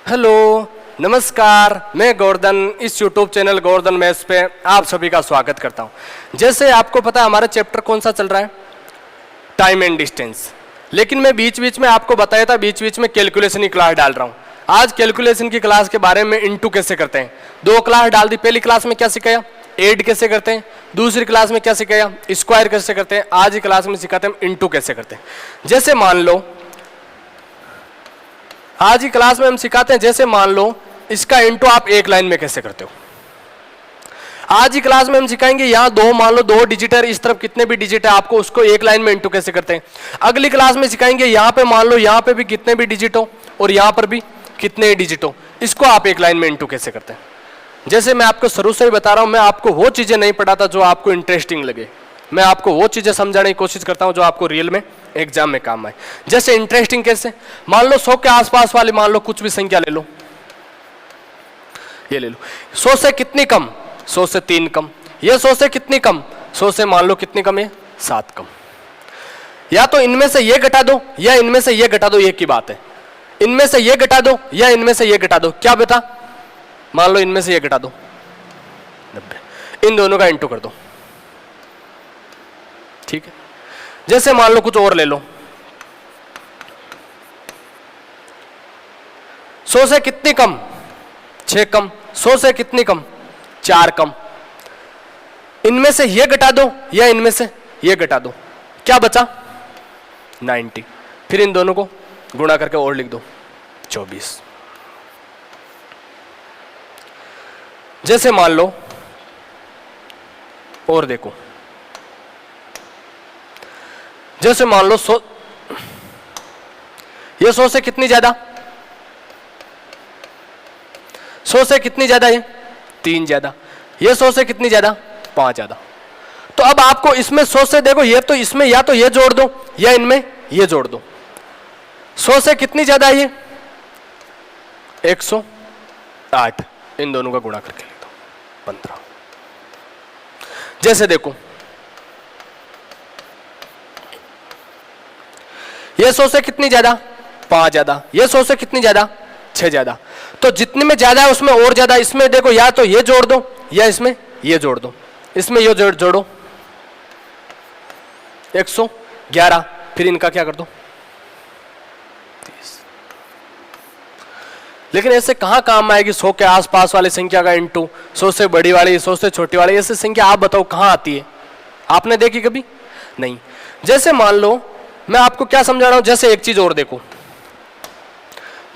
Hello, नमस्कार। मैं गोवर्धन, इस यूट्यूब चैनल गोवर्धन मैथ्स पे आप सभी का स्वागत करता हूं। जैसे आपको पता है हमारा चैप्टर कौन सा चल रहा है, टाइम एंड डिस्टेंस। लेकिन मैं बीच बीच में आपको बताया था, बीच बीच में कैलकुलेशन की क्लास डाल रहा हूं। आज कैलकुलेशन की क्लास के बारे में इंटू कैसे करते हैं, दो क्लास डाल दी। पहली क्लास में क्या सिखाया, ऐड कैसे करते हैं, दूसरी क्लास में क्या सिखाया, स्क्वायर कैसे करते हैं। आज की क्लास में सिखाते हैं इंटू कैसे करते हैं। जैसे मान लो आज की क्लास में हम सिखाते हैं, जैसे मान लो इसका इंटू आप एक लाइन में कैसे करते हो। आज की क्लास में हम सिखाएंगे यहाँ दो, मान लो दो डिजिट है, इस तरफ कितने भी डिजिट है आपको उसको एक लाइन में इंटू कैसे करते हैं। अगली क्लास में सिखाएंगे यहाँ पे मान लो यहाँ पे भी कितने भी डिजिट हो और यहाँ पर भी कितने डिजिट हो, इसको आप एक लाइन में इंटू कैसे करते हैं। जैसे मैं आपको शुरू से ही बता रहा हूँ, मैं आपको वो चीजें नहीं पढ़ाता जो आपको इंटरेस्टिंग लगे। मैं आपको वो चीजें समझाने की कोशिश करता हूँ जो आपको रियल में एग्जाम में काम आए। जैसे इंटरेस्टिंग कैसे, मान लो 100 के आसपास वाली मान लो कुछ भी संख्या ले लो, ये ले लो। 100 से कितनी कम, 100 से 3 कम। ये 100 से कितनी कम, 100 से मान लो कितनी कम है, 7 कम। या तो इनमें से ये घटा दो या इनमें से ये घटा दो, एक ही बात है। इनमें से ये घटा दो या इनमें से ये घटा दो, क्या बेटा, मान लो इनमें से ये घटा दो 90, इन दोनों का इंटू कर दो, ठीक है। जैसे मान लो कुछ और ले लो, 100 से कितनी कम, 6 कम। 100 से कितनी कम, 4 कम। इनमें से ये घटा दो या इनमें से ये घटा दो, क्या बचा, 90। फिर इन दोनों को गुणा करके और लिख दो, 24। जैसे मान लो और देखो, जैसे मान लो 100, ये 100 से कितनी ज्यादा, 100 से कितनी ज्यादा, ये 3 ज्यादा। ये 100 से कितनी ज्यादा, 5 ज्यादा। तो अब आपको इसमें 100 से देखो, ये तो इसमें या तो ये जोड़ दो या इनमें ये जोड़ दो। 100 से कितनी ज्यादा है ये, 108। इन दोनों का गुणा करके लिख दो, 15। जैसे देखो ये 100 से कितनी ज्यादा, 5 ज्यादा। ये 100 से कितनी ज्यादा, 6 ज्यादा। तो जितने में ज्यादा है उसमें और ज्यादा। इसमें देखो या तो ये जोड़ दो या इसमें ये जोड़ दो। इसमें ये जोड़ो 111। फिर इनका क्या कर दो, 30। लेकिन ऐसे कहां काम आएगी 100 के आसपास वाली संख्या का इंटू, 100 से बड़ी वाली, 100 से छोटी वाली, ऐसी संख्या आप बताओ कहां आती है, आपने देखी कभी नहीं। जैसे मान लो मैं आपको क्या समझा रहा हूं, जैसे एक चीज और देखो।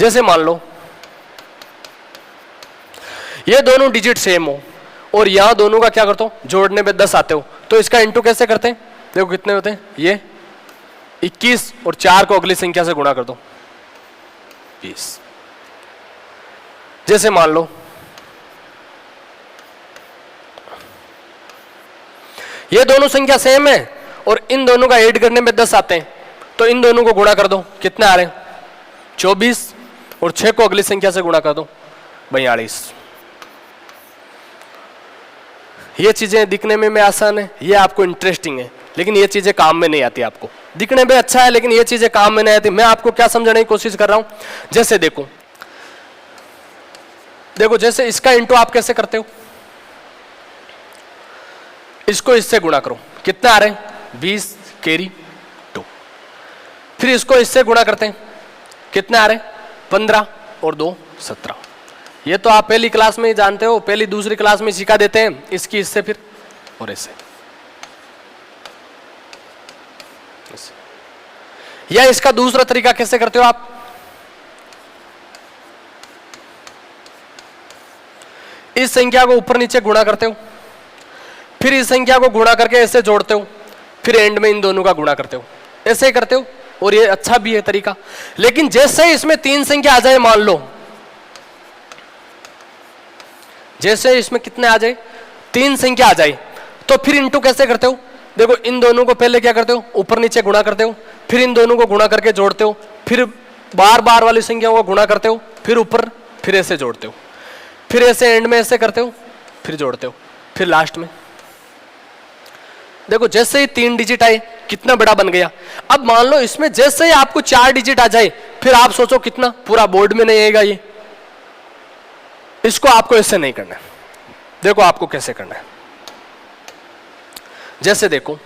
जैसे मान लो ये दोनों डिजिट सेम हो और यहां दोनों का क्या करते हो, जोड़ने पे 10 आते हो, तो इसका इंटू कैसे करते हैं, देखो कितने होते हैं, ये 21 और 4 को अगली संख्या से गुणा कर दो, 20। जैसे मान लो ये दोनों संख्या सेम है और इन दोनों का ऐड करने में 10 आते हैं, तो इन दोनों को गुणा कर दो, कितने आ रहे हैं, 24 और 6 को अगली संख्या से गुणा कर दो, 42। ये चीजें दिखने में आसान है, ये आपको इंटरेस्टिंग है, लेकिन ये चीजें काम में नहीं आती। आपको दिखने में अच्छा है लेकिन ये चीजें काम में नहीं आती। मैं आपको क्या समझाने की कोशिश कर रहा हूं, जैसे देखो जैसे इसका इंटू आप कैसे करते हो, इसको इससे गुणा करो, कितने आ रहे हैं, 20 कैरी 2। फिर इसको इससे गुणा करते हैं, कितने आ रहे हैं, 15 और 2 17। ये तो आप पहली क्लास में ही जानते हो, पहली दूसरी क्लास में सिखा देते हैं, इसकी इससे फिर और इससे। या इसका दूसरा तरीका कैसे करते हो आप, इस संख्या को ऊपर नीचे गुणा करते हो, फिर इस संख्या को गुणा करके ऐसे जोड़ते हो, फिर एंड में इन दोनों का गुणा करते हो, ऐसे ही करते हो। और ये अच्छा भी है तरीका। लेकिन जैसे ही इसमें 3 संख्या आ जाए, मान लो जैसे इसमें कितने आ जाए, 3 संख्या आ जाए, तो फिर इंटू कैसे करते हो, देखो इन दोनों को पहले क्या करते हो, ऊपर नीचे गुणा करते हो, फिर इन दोनों को गुणा करके जोड़ते हो, फिर बार बार वाली संख्याओं को गुणा करते हो, फिर ऊपर, फिर ऐसे जोड़ते हो, फिर ऐसे एंड में ऐसे करते हो, फिर जोड़ते हो, फिर लास्ट में देखो जैसे ही 3 डिजिट आए कितना बड़ा बन गया। अब मान लो इसमें जैसे ही आपको 4 डिजिट आ जाए, फिर आप सोचो कितना, पूरा बोर्ड में नहीं आएगा ये, इसको आपको ऐसे नहीं करना है। देखो आपको कैसे करना है, जैसे देखो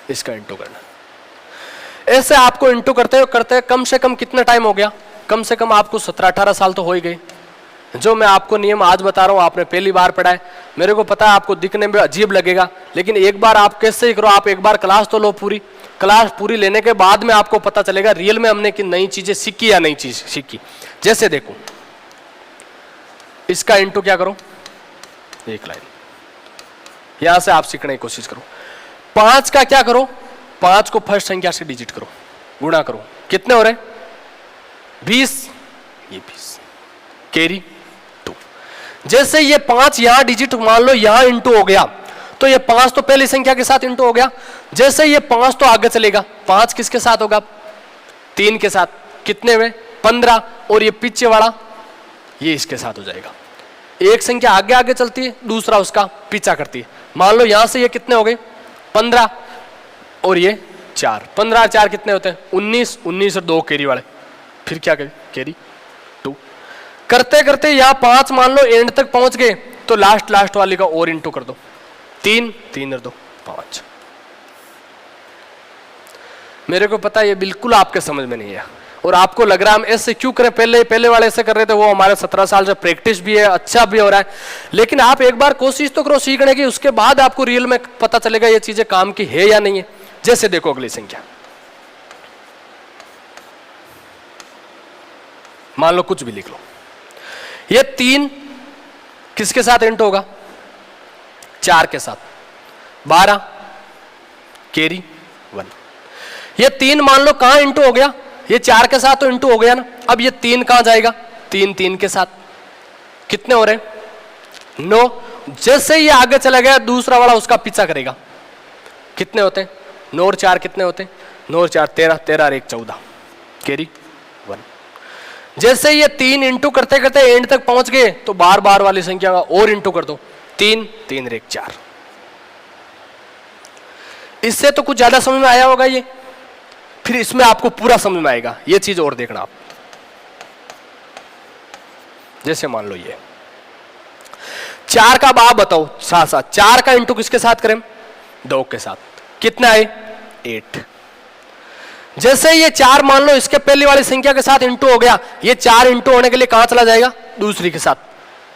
इसका इंटू करना, ऐसे आपको इंटू करते कम से कम कितना टाइम हो गया, कम से कम आपको 17-18 साल तो हो ही गए। जो मैं आपको नियम आज बता रहा हूं आपने पहली बार पढ़ा है, मेरे को पता है आपको दिखने में अजीब लगेगा, लेकिन एक बार आप कैसे ही करो, आप एक बार क्लास तो लो, पूरी क्लास पूरी लेने के बाद में आपको पता चलेगा रियल में हमने कि नई चीजें सीखी या नई चीज सीखी। जैसे देखो इसका इंटू क्या करो, एक लाइन, यहां से आप सीखने की कोशिश करो। 5 का क्या करो, 5 को फर्स्ट संख्या से डिजिट करो, गुणा करो, कितने हो रहे 20, ये 20 कैरी 2। जैसे ये 5 यहां डिजिट मान लो यहां इंटू हो गया, तो ये 5 तो पहली संख्या के साथ इंटू हो गया। जैसे ये 5 तो आगे चलेगा, 5 किसके साथ होगा, 3 के साथ, कितने में 15, और ये पीछे वाला ये इसके साथ हो जाएगा। एक संख्या आगे आगे चलती है, दूसरा उसका पीछा करती है। मान लो यहां से ये कितने हो गए 15 और ये 4, 15 और 4 कितने होते हैं 19, 19 और 2 कैरी वाले, फिर क्या करें कैरी 2। करते करते यहां 5 मान लो एंड तक पहुंच गए, तो लास्ट वाली का और इंटू कर दो, 3, 3 और 2 5। मेरे को पता है ये बिल्कुल आपके समझ में नहीं है, और आपको लग रहा है हम ऐसे क्यों करें, पहले वाले ऐसे कर रहे थे, वो हमारे 17 साल से प्रैक्टिस भी है, अच्छा भी हो रहा है। लेकिन आप एक बार कोशिश तो करो सीखने की, उसके बाद आपको रियल में पता चलेगा ये चीजें काम की है या नहीं है। जैसे देखो अगली संख्या, मान लो कुछ भी लिख लो, ये 3 किसके साथ इंटू होगा, 4 के साथ, 12 कैरी 1। ये 3 मान लो कहां इंटू हो गया, ये 4 के साथ तो इंटू हो गया ना, अब ये 3 कहां जाएगा, 3 3 के साथ, कितने हो रहे 9। जैसे ये आगे चला गया दूसरा वाला उसका पीछा करेगा, कितने होते हैं 9 और 4 कितने होते हैं, 9 और 4 13, 13 और 1 14 कैरी 1। जैसे ये 3 इंटू करते करते एंड तक पहुंच गए, तो बार वाली संख्या का और इंटू कर दो, 3 3 और 1 4। इससे तो कुछ ज्यादा समझ में आया होगा ये, फिर इसमें आपको पूरा समझ में आएगा, ये चीज और देखना आप। जैसे मान लो ये 4 का आप बताओ साथ साथ, 4 का इंटू किसके साथ करें 2 के साथ, कितने आए 8। जैसे ये 4 मान लो इसके पहली वाली संख्या के साथ इंटू हो गया, ये 4 इंटू होने के लिए कहां चला जाएगा दूसरी के साथ,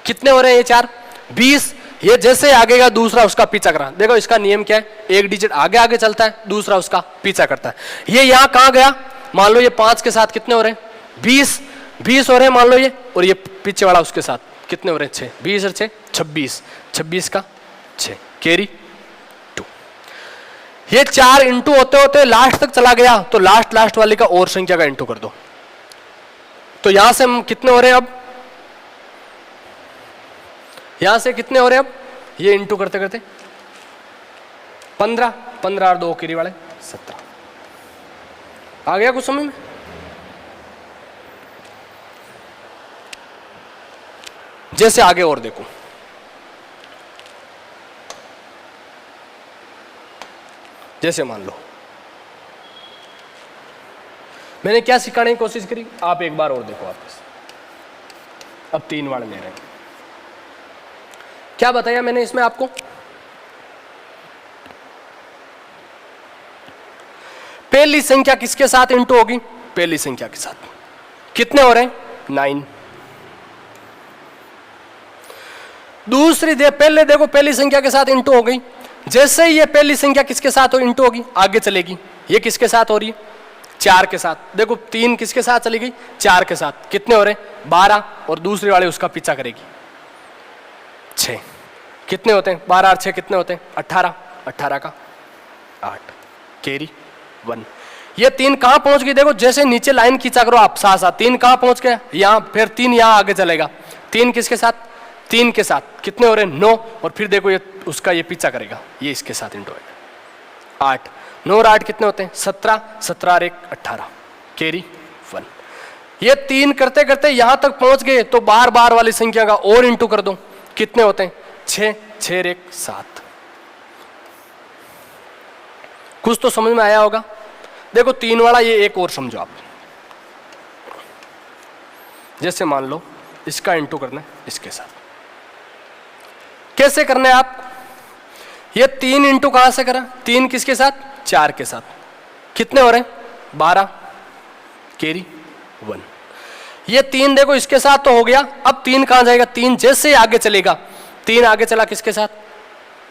कितने हो रहे हैं ये 4 20। ये जैसे आगे का दूसरा उसका पीछा करा, देखो इसका नियम क्या है, एक डिजिट आगे आगे चलता है, दूसरा उसका पीछा करता है। ये यहां कहां गया, मान लो ये 5 के साथ कितने हो रहे हैं 20 20 हो रहे हैं मान लो ये, और ये पीछे वाला उसके साथ कितने हो रहे हैं 6, 20 और 6 26, 26 का 6 कैरी 2। ये 4 इंटू होते होते लास्ट तक चला गया, तो लास्ट वाली का और संख्या का इंटू कर दो, तो यहां से हम कितने हो रहे हैं, अब यहां से कितने हो रहे हैं, अब ये इंटू करते करते 15 15 और 2 कैरी वाले 17। आ गया कुछ समझ में। जैसे आगे और देखो, जैसे मान लो मैंने क्या सिखाने की कोशिश करी, आप एक बार और देखो वापस। अब 3 वाले ले रहे हैं, क्या बताया मैंने इसमें आपको, पहली संख्या किसके साथ इंटू होगी, पहली संख्या के साथ, कितने हो रहे हैं 9। दूसरी पहले देखो पहली संख्या के साथ इंटू हो गई, जैसे ही ये पहली संख्या किसके साथ हो इंटू होगी आगे चलेगी, ये किसके साथ हो रही है 4 के साथ। देखो 3 किसके साथ चली गई 4 के साथ, कितने हो रहे 12, और दूसरी वाले उसका पीछा करेगी 6, कितने होते हैं 12 और 6 कितने होते हैं 18, 18 का 8 कैरी 1। ये 3 कहां पहुंच गई, देखो जैसे नीचे लाइन खींचा करो आप साथ साथ, 3 कहां पहुंच गए यहां, फिर 3 यहां आगे चलेगा, 3 किसके साथ 3 के साथ, कितने हो रहे 9, और फिर देखो ये उसका ये पीछा करेगा, ये इसके साथ इंटू होगा 8, 9 और 8 कितने होते हैं 17, 17 और 1 18 कैरी 1। ये 3 करते करते यहां तक पहुंच गए, तो बार वाली संख्या का और इंटू कर दो, कितने होते हैं 6, 6 और 1 7। कुछ तो समझ में आया होगा। देखो 3 वाला ये एक और समझो आप, जैसे मान लो इसका इंटू करना है इसके साथ। कैसे करना है आप, ये 3 इंटू कहां से करा, 3 किसके साथ, 4 के साथ, कितने हो रहे हैं 12 कैरी 1। ये 3 देखो इसके साथ तो हो गया, अब 3 कहां जाएगा, 3 जैसे ही आगे चलेगा, 3 आगे चला किसके साथ,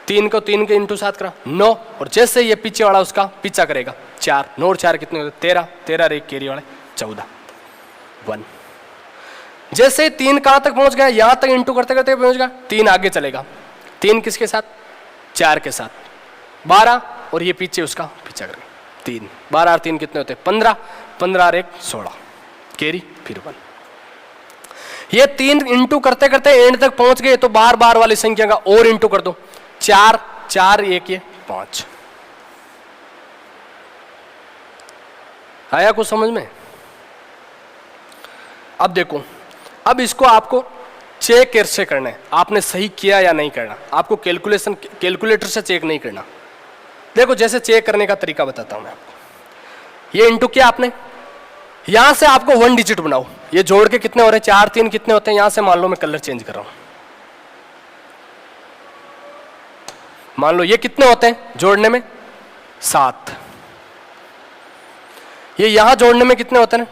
3 को 3 के इंटू 7 करा 9, और जैसे ये पीछे वाला उसका पीछा करेगा 4, 9 और 4 कितने होते 13, 13 और 1 कैरी वाले 14 1। जैसे 3 कहां तक पहुंच गया, यहां तक इंटू करते करते पहुंच गया, 3 आगे चलेगा, 3 किसके साथ, 4 के साथ 12, और ये पीछे उसका पीछा करेगा 3, 12 और 3 कितने होते 15, 15 और 1 16 कैरी फिर 1। ये 3 इंटू करते करते एंड तक पहुंच गए, तो बार बार वाली संख्या का और इंटू कर दो, 4 4 1 ये 5। आया कुछ समझ में। अब देखो, अब इसको आपको चेक कैसे करना है, आपने सही किया या नहीं करना, आपको कैलकुलेटर से चेक नहीं करना। देखो जैसे चेक करने का तरीका बताता हूं मैं आपको। ये इंटू किया आपने, यहां से आपको 1 डिजिट बनाओ, ये जोड़ के कितने हो रहे हैं 4 3 कितने होते हैं, यहां से मान लो मैं कलर चेंज कर रहा हूं, मान लो ये कितने होते हैं जोड़ने में 7, ये यहां जोड़ने में कितने होते हैं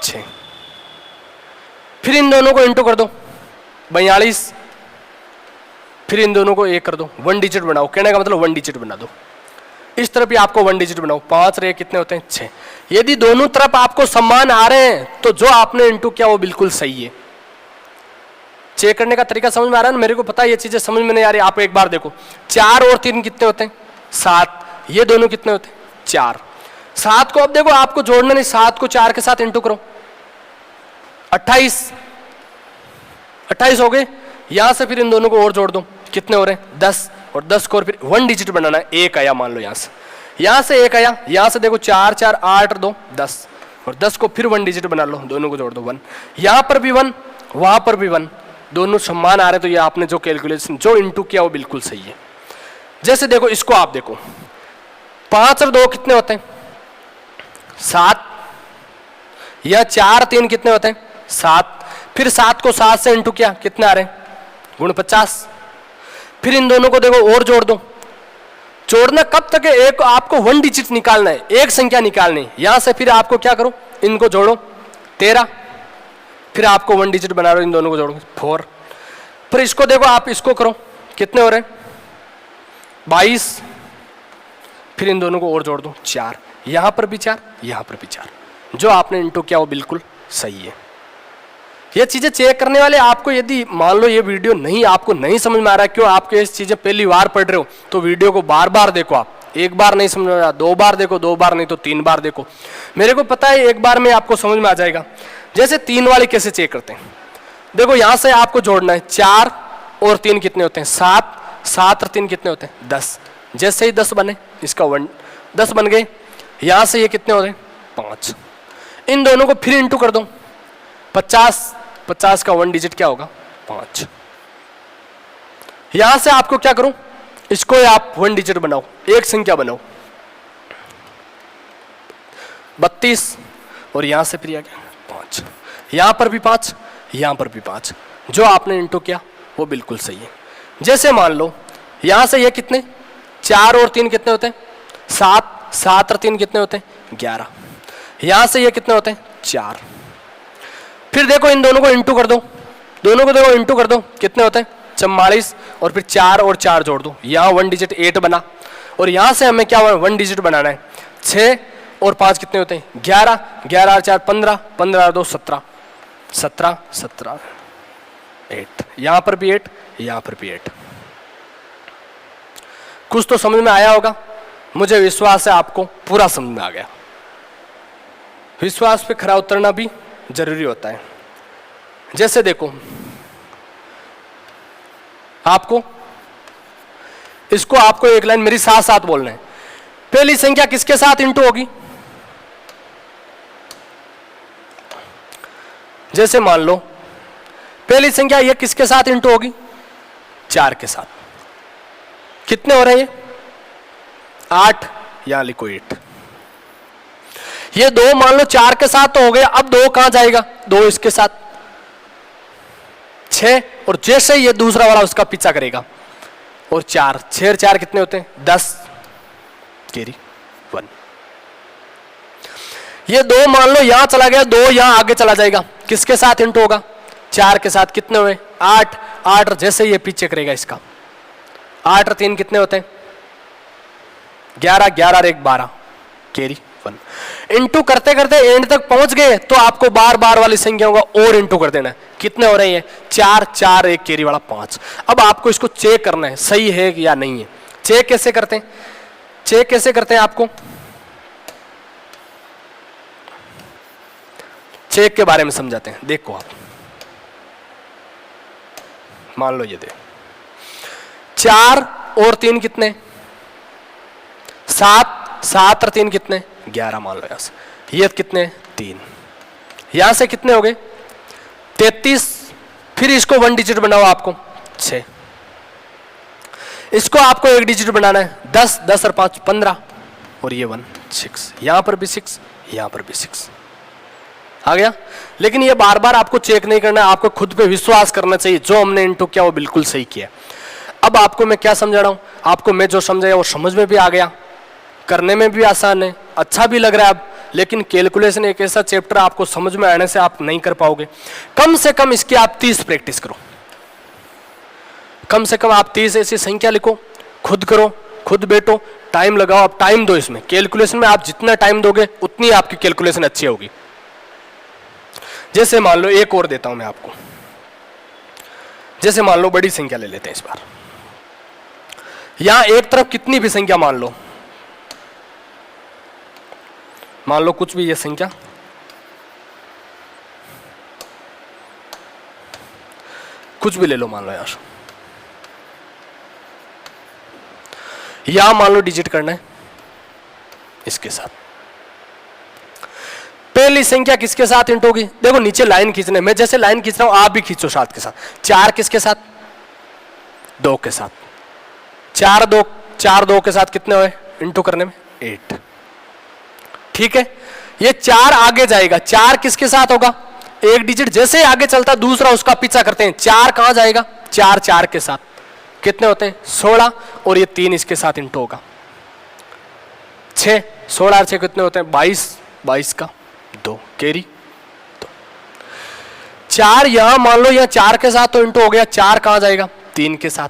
6। फिर इन दोनों को इंटू कर दो 42, फिर इन दोनों को 1 कर दो, 1 डिजिट बनाओ, कहने का मतलब 1 डिजिट बना दो। इस तरफ भी आपको 1 डिजिट बनाओ, 5 रे कितने होते हैं 6। यदि दोनों तरफ आपको समान आ रहे हैं तो जो आपने इंटू किया वो बिल्कुल सही है। चेक करने का तरीका समझ में आ रहा है ना, मेरे को पता है ये चीजें समझ में नहीं आ रही, आप एक बार देखो 4 और 3 कितने होते हैं 7, ये दोनों कितने होते हैं 4। 7 को अब देखो आपको जोड़ना नहीं, 7 को 4 के साथ इंटू करो 28 हो गए, यहां से फिर इन दोनों को और जोड़ दो, कितने हो रहे हैं 10, और 10 को और फिर 1 डिजिट बनाना है, 1 आया मान लो यहां से 1 आया, यहां से देखो 4 4 8 और 2 10, और 10 को फिर 1 डिजिट बना लो, दोनों को जोड़ दो 1, यहां पर भी 1 वहां पर भी 1, दोनों समान आ रहे, तो ये आपने जो कैलकुलेशन जो इंटू किया वो बिल्कुल सही है। जैसे देखो इसको आप देखो 5 और 2 कितने होते हैं 7, या 4 3 कितने होते हैं 7, फिर 7 को 7 से इंटू किया कितने आ रहे हैं गुण 50, फिर इन दोनों को देखो और जोड़ दो, जोड़ना कब तक है, एक आपको 1 डिजिट निकालना है, एक संख्या निकालनी है, यहां से फिर आपको क्या करो इनको जोड़ो 13, फिर आपको 1 डिजिट बना रहे हो, इन दोनों को जोड़ो 4, फिर इसको देखो आप इसको करो कितने हो रहे हैं 22, फिर इन दोनों को और जोड़ दो 4, यहां पर भी 4 यहां पर भी 4, जो आपने इंटू किया वो बिल्कुल सही है। ये चीजें चेक करने वाले आपको, यदि मान लो ये वीडियो नहीं आपको नहीं समझ में आ रहा है, क्यों आपके ये चीजें पहली बार पढ़ रहे हो, तो वीडियो को बार बार देखो, आप एक बार नहीं समझ में आ रहा 2 बार देखो, 2 बार नहीं तो 3 बार देखो, मेरे को पता है एक बार में आपको समझ में आ जाएगा। जैसे 3 वाली कैसे चेक करते हैं, देखो यहां से आपको जोड़ना है 4 और 3 कितने होते हैं 7, 7 और 3 कितने होते हैं 10, जैसे ही 10 बने इसका 10 बन गए, यहां से ये कितने होते हैं 5, इन दोनों को फिर इंटू कर दो 50, 50 का 1 डिजिट क्या होगा 5, यहां से आपको क्या करूं, इसको आप 1 डिजिट बनाओ, एक संख्या बनाओ 32, और यहां से फिर 5, यहां पर भी 5 यहां पर भी 5, जो आपने इंटू किया वो बिल्कुल सही है। जैसे मान लो यहां से ये कितने 4 और 3 कितने होते हैं 7, 7 और 3 कितने होते हैं 11, यहां से ये कितने होते हैं 4, फिर देखो इन दोनों को इंटू कर दो, दोनों को देखो इंटू कर दो कितने होते हैं 44, और फिर 4 और 4 जोड़ दो, यहाँ 1 डिजिट 8 बना, और यहाँ से हमें क्या 1 डिजिट बनाना है 6 और 5 कितने होते हैं 11, 11 और 4 15, 15 और 2 17, 17 17 8, यहाँ पर भी 8 यहाँ पर भी 8। कुछ तो समझ में आया होगा, मुझे विश्वास है आपको पूरा समझ में आ गया। विश्वास पे खरा उतरना भी जरूरी होता है। जैसे देखो आपको इसको आपको एक लाइन मेरी साथ साथ बोलना है, पहली संख्या किसके साथ इंटू होगी, जैसे मान लो पहली संख्या ये किसके साथ इंटू होगी 4 के साथ, कितने हो रहे हैं 8, यहां लिखो 8, ये 2 मान लो 4 के साथ तो हो गया, अब 2 कहां जाएगा 2 इसके साथ, 6 और जैसे ये दूसरा वाला उसका पीछा करेगा और 4, 6 और 4 कितने होते हैं 10, कैरी 1। ये 2 मान लो यहां चला गया, 2 यहां आगे चला जाएगा, किसके साथ इंटू होगा 4 के साथ, कितने हुए 8, 8 और जैसे ये पीछे करेगा इसका 8 और 3 कितने होते हैं 11, 11 और 1 12, कैरी 1। इंटू करते करते एंड तक पहुंच गए तो आपको बार बार वाली संख्याओं का और इंटू कर देना है। कितने हो रहे हैं 4, 4 1 कैरी वाला 5। अब आपको इसको चेक करना है सही है या नहीं है। चेक कैसे करते हैं, चेक कैसे करते हैं आपको चेक के बारे में समझाते हैं। देखो आप मान लो ये दे 4 और 3 कितने 7, 7 और 3 कितने 11 मान लो यहां से, ये कितने 3, यहां से कितने हो गए 33। फिर इसको 1 डिजिट बनाओ आपको 6, इसको आपको 1 डिजिट बनाना है 10, 10 और 5 15 और ये 1 6, यहां पर भी 6, यहां पर भी 6 आ गया। लेकिन ये बार बार आपको चेक नहीं करना है, आपको खुद पे विश्वास करना चाहिए जो हमने इंटू किया वो बिल्कुल सही किया। अब आपको मैं क्या समझा रहा हूं, आपको मैं जो समझाया वो समझ में भी आ गया, करने में भी आसान है, अच्छा भी लग रहा है अब। लेकिन कैलकुलेशन एक ऐसा चैप्टर आपको समझ में आने से आप नहीं कर पाओगे। कम से कम इसकी आप 30 प्रैक्टिस करो, कम से कम आप 30 ऐसी संख्या लिखो, खुद करो, खुद बैठो, टाइम लगाओ, आप टाइम दो इसमें। कैलकुलेशन में आप जितना टाइम दोगे उतनी आपकी कैलकुलेशन अच्छी होगी। जैसे मान लो एक और देता हूं मैं आपको, जैसे मान लो बड़ी संख्या ले लेते हैं इस बार। यहां एक तरफ कितनी भी संख्या मान लो कुछ भी ये संख्या, कुछ भी ले लो मान लो यार, यहां मान लो डिजिट करना है इसके साथ। पहली संख्या किसके साथ इंटू होगी, देखो नीचे लाइन खींचने, मैं जैसे लाइन खींच रहा हूं आप भी खींचो साथ के साथ। 4 किसके साथ 2 के साथ, 4 2 के साथ कितने हुए इंटू करने में 8। ठीक है, ये 4 आगे जाएगा, 4 किसके साथ होगा 1 डिजिट जैसे ही आगे चलता दूसरा उसका पीछा करते हैं। 4 कहां जाएगा 4 4 के साथ, कितने होते हैं 16 और ये 3 इसके साथ इंटू होगा 6, 16 और 6 कितने होते हैं 22, 22 का 2 कैरी 2। 4 यहां मान लो यहां 4 के साथ तो इंटू हो गया, 4 कहां जाएगा 3 के साथ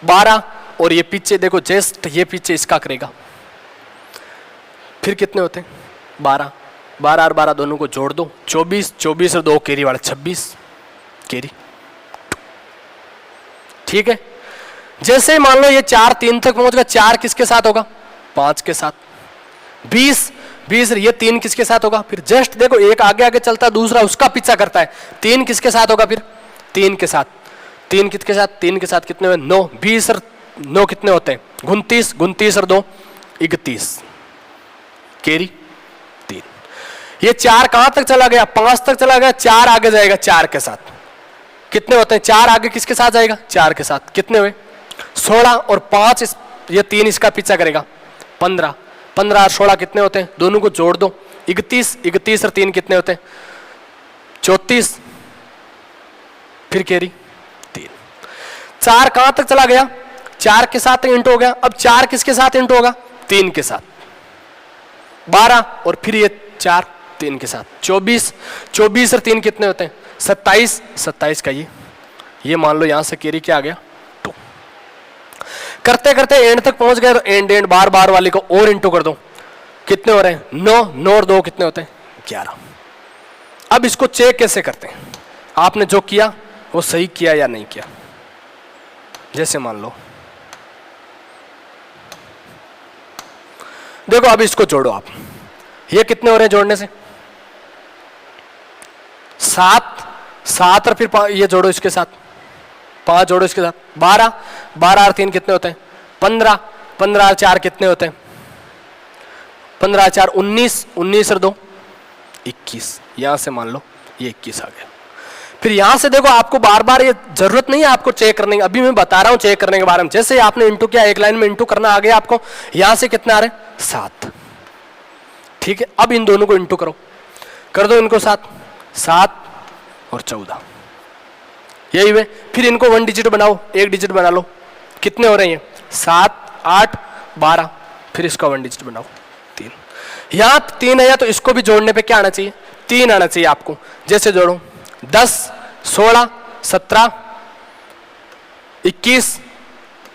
12 और ये पीछे देखो जस्ट ये पीछे इसका करेगा, फिर कितने होते हैं 12, 12 और 12 दोनों को जोड़ दो 24, 24 और 2 कैरी वाला 26 कैरी। ठीक है, जैसे मान लो ये 4 3 तक पहुंच गया, 4 किसके साथ होगा 5 के साथ, 20 20 ये 3 किसके साथ होगा, फिर जस्ट देखो एक आगे आगे चलता है दूसरा उसका पीछा करता है, 3 किसके साथ होगा फिर 3 के साथ, 3 किसके साथ 3 के साथ कितने हुए 9, 20 और 9 कितने होते हैं 29, 29 और 2 31 कैरी 3। ये 4 कहां तक चला गया 5 तक चला गया, 4 आगे जाएगा 4 के साथ, कितने होते हैं 4 आगे किसके साथ जाएगा 4 के साथ, कितने हुए 16 और 5 ये 3 इसका पीछा करेगा 15, 15 और 16 कितने होते हैं दोनों को जोड़ दो 31, 31 और 3 कितने होते हैं 34 फिर कैरी 3। 4 कहां तक चला गया 4 के साथ इंटू हो गया, अब 4 किसके साथ इंटू होगा 3 के साथ 12 और फिर ये 4 3 के साथ 24, 24 और 3 कितने होते हैं 27, 27 का ये मान लो यहां से कैरी क्या आ गया 2। करते करते एंड तक पहुंच गए, एंड बार बार वाले को और इंटू कर दो, कितने हो रहे हैं 9, 9 और 2 कितने होते हैं 11। अब इसको चेक कैसे करते हैं, आपने जो किया वो सही किया या नहीं किया। जैसे मान लो देखो अब इसको जोड़ो आप, ये कितने हो रहे हैं जोड़ने से 7, 7 और फिर ये जोड़ो इसके साथ 5 जोड़ो इसके साथ 12, 12 और 3 कितने होते हैं 15, 15 और 4 कितने होते हैं 15 और 4 19, 19 और 2 21, यहां से मान लो ये 21 आ गया। फिर यहां से देखो आपको बार बार ये जरूरत नहीं है आपको चेक करने की, अभी मैं बता रहा हूं चेक करने के बारे में। जैसे आपने इंटू किया एक लाइन में इंटू करना आ गया आपको, यहां से कितना आ रहे हैं 7। ठीक है, अब इन दोनों को इंटू करो, कर दो इनको 7, 7 और 14 यही हुए। फिर इनको 1 डिजिट बनाओ, 1 डिजिट बना लो, कितने हो रहे हैं 7 8 12, फिर इसका 1 डिजिट बनाओ 3। यहां 3 है तो इसको भी जोड़ने पे क्या आना चाहिए 3 आना चाहिए आपको। जैसे जोड़ो 10 16 17 21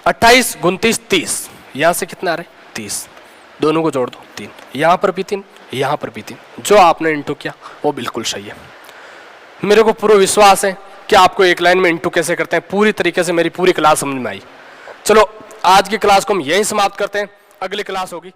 28 29 30, यहां से कितना आ रहा है 30, दोनों को जोड़ दो 3, यहां पर भी 3 यहां पर भी 3, जो आपने इंटू किया वो बिल्कुल सही है। मेरे को पूरा विश्वास है कि आपको एक लाइन में इंटू कैसे करते हैं पूरी तरीके से मेरी पूरी क्लास समझ में आई। चलो आज की क्लास को हम यहीं समाप्त करते हैं, अगली क्लास होगी